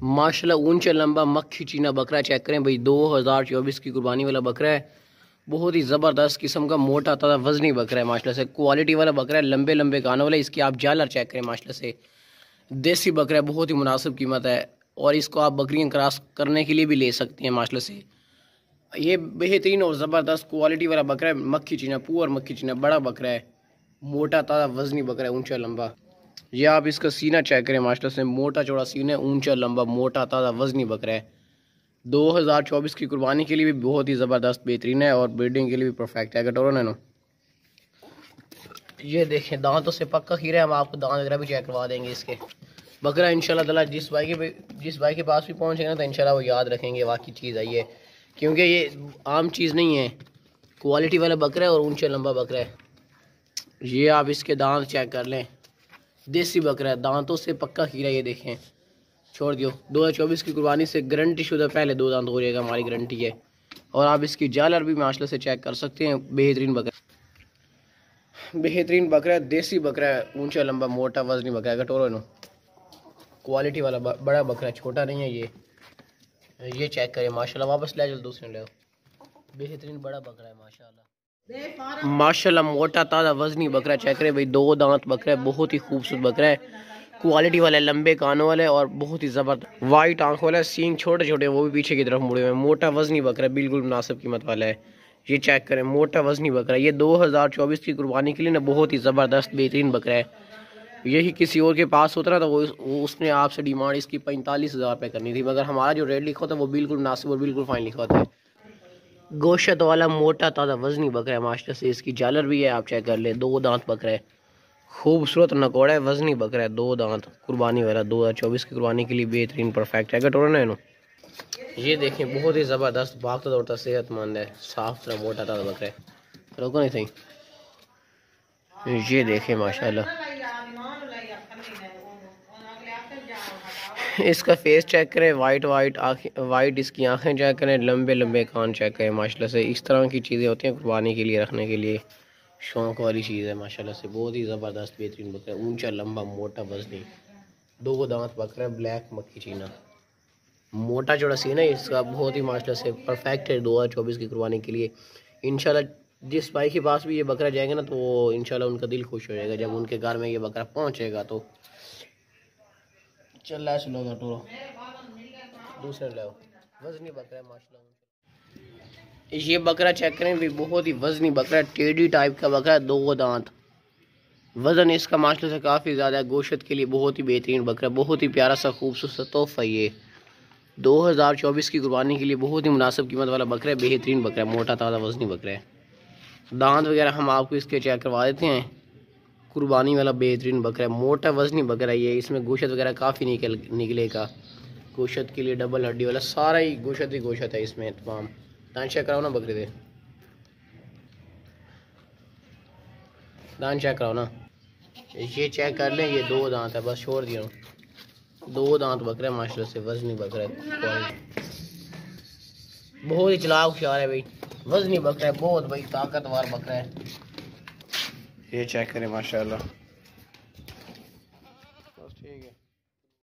माशाल्लाह ऊंचा लंबा मक्खी चीना बकरा चेक करें भाई, 2024 की कुर्बानी वाला बकरा है। बहुत ही ज़बरदस्त किस्म का मोटा ताज़ा वजनी बकरा है माशाल्लाह से, क्वालिटी वाला बकरा है, लंबे लंबे कानों वाला। इसकी आप जालर चेक करें माशाल्लाह से, देसी बकरा है, बहुत ही मुनासिब कीमत है। और इसको आप बकरियाँ क्रॉस करने के लिए भी ले सकती हैं माशाल्लाह से। ये बेहतरीन और ज़बरदस्त क्वालिटी वाला बकरा है, मक्खी चीना, पुअर मक्खी चीना, बड़ा बकरा है, मोटा ताज़ा वजनी बकरा है, ऊंचा लंबा। ये आप इसका सीना चेक करें माशाल्लाह से, मोटा चौड़ा सीना है, ऊंचा लंबा मोटा ताज़ा वजनी बकरा है। 2024 की कुर्बानी के लिए भी बहुत ही ज़बरदस्त बेहतरीन है और ब्रीडिंग के लिए भी परफेक्ट है। कटोरो नैनो, ये देखें दांतों से पक्का खीरा है। हम आपको दांत वगैरह भी चेक करवा देंगे इसके। बकरा इंशाल्लाह ताला जिस भाई के पास भी पहुंचेगा ना तो इंशाल्लाह वो याद रखेंगे वाकई चीज़ आई है, क्योंकि ये आम चीज़ नहीं है, क्वालिटी वाला बकरा है और ऊंचा लंबा बकरा है। ये आप इसके दांत चेक कर लें, देसी बकरा है, दांतों से पक्का खीरा। ये देखें, छोड़ दियो, 2024 की कुर्बानी से गारंटी शुदा पहले 2 दांत हो जाएगा, हमारी गारंटी है। और आप इसकी जालर भी माशाल्लाह से चेक कर सकते हैं। बेहतरीन बकरा है, देसी बकरा है, ऊंचा लंबा मोटा वजनी बकरा है। कटोरो नो, क्वालिटी वाला बड़ा बकरा है, छोटा नहीं है ये चेक करें माशाल्लाह। वापस ले चलो, दूसरे ले, बेहतरीन बड़ा बकरा है माशाल्लाह मोटा ताज़ा वजनी बकरा चेक करें भाई, 2 दांत बकरा है, बहुत ही खूबसूरत बकरा है, क्वालिटी वाला है, लंबे कानों वाले और बहुत ही ज़बरदस्त वाइट आंखों वाला है, सींग छोटे छोटे वो भी पीछे की तरफ मुड़े हुए हैं, मोटा वजनी बकरा है, बिल्कुल मुनासिब कीमत वाला है। ये चेक करें, मोटा वजनी बकरा है। ये 2024 की कुर्बानी के लिए ना बहुत ही ज़बरदस्त बेहतरीन बकरा है। यही किसी और के पास होता ना तो वो उसने आपसे डिमांड इसकी 45,000 रुपये करनी थी, मगर हमारा जो रेट लिखा होता है वो बिल्कुल मुनासिब और बिल्कुल फाइन लिखा होता है। गोश्त वाला मोटा ताज़ा वजनी बकरा है माशाल्लाह से, इसकी जालर भी है, आप चेक कर ले। 2 दांत बकरा है, खूबसूरत नकोड़ा है, वजनी बकरा है, 2 दांत, कुर्बानी वाला 2024 की कुर्बानी के लिए बेहतरीन परफेक्ट है। कटोरा ना इनो, ये देखें बहुत ही ज़बरदस्त भागता दौड़ता सेहतमंद है, साफ तरह मोटा ताज़ा बकरा है। रोको नहीं सही, ये देखें माशाल्लाह। इसका फेस चेक करें, वाइट इसकी आंखें चेक करें, लंबे लंबे कान चेक करें माशाल्लाह से। इस तरह की चीज़ें होती हैं कुर्बानी के लिए रखने के लिए, शौक वाली चीज़ है माशाल्लाह से। बहुत ही ज़बरदस्त बेहतरीन बकरा है, ऊंचा लंबा मोटा वजनी, 2 दांत बकरा है, ब्लैक मक्खी चीना, मोटा चौड़ा सीना है इसका, बहुत ही माशाल्लाह से परफेक्ट है 2024 की कुर्बानी के लिए। इंशाल्लाह जिस भाई के पास भी ये बकरा जाएगा ना तो वो इंशाल्लाह उनका दिल खुश हो जाएगा जब उनके घर में ये बकरा पहुँचेगा। तो चल रहा सुनो टूरो, दूसरे ले वजनी बकरा है माशाल्लाह। ये बकरा चेक करें भी, बहुत ही वजनी बकरा है, टेढ़ी टाइप का बकरा है, 2 दांत, वजन इसका माशाल्लाह से काफ़ी ज़्यादा है। गोश्त के लिए बहुत ही बेहतरीन बकरा, बहुत ही प्यारा सा खूबसूरत तोहफा। ये 2024 की कुर्बानी के लिए बहुत ही मुनासिब कीमत वाला बकरा है, बेहतरीन बकरा है, मोटा ताज़ा वजनी बकरा है। दांत वगैरह हम आपको इसके चेक करवा देते हैं। कुर्बानी वाला बेहतरीन बकरा है, मोटा वजनी बकरा है ये, इसमें गोश्त वगैरह काफ़ी निकलेगा। गोश्त के लिए डबल हड्डी वाला सारा ही गोश्त है इसमें तमाम। दान चेक कराओ ना बकरे दे, दान चेक कराओ ना, ये चेक कर लें। ये 2 दांत है, बस छोड़ दिया, 2 दांत बकरा है माशाल्लाह से, वजनी बकरा है, बहुत ही चलाक होशियार है भाई, वजनी बकरा है, बहुत भाई ताकतवर बकरा है। ये चेक करें माशाल्लाह।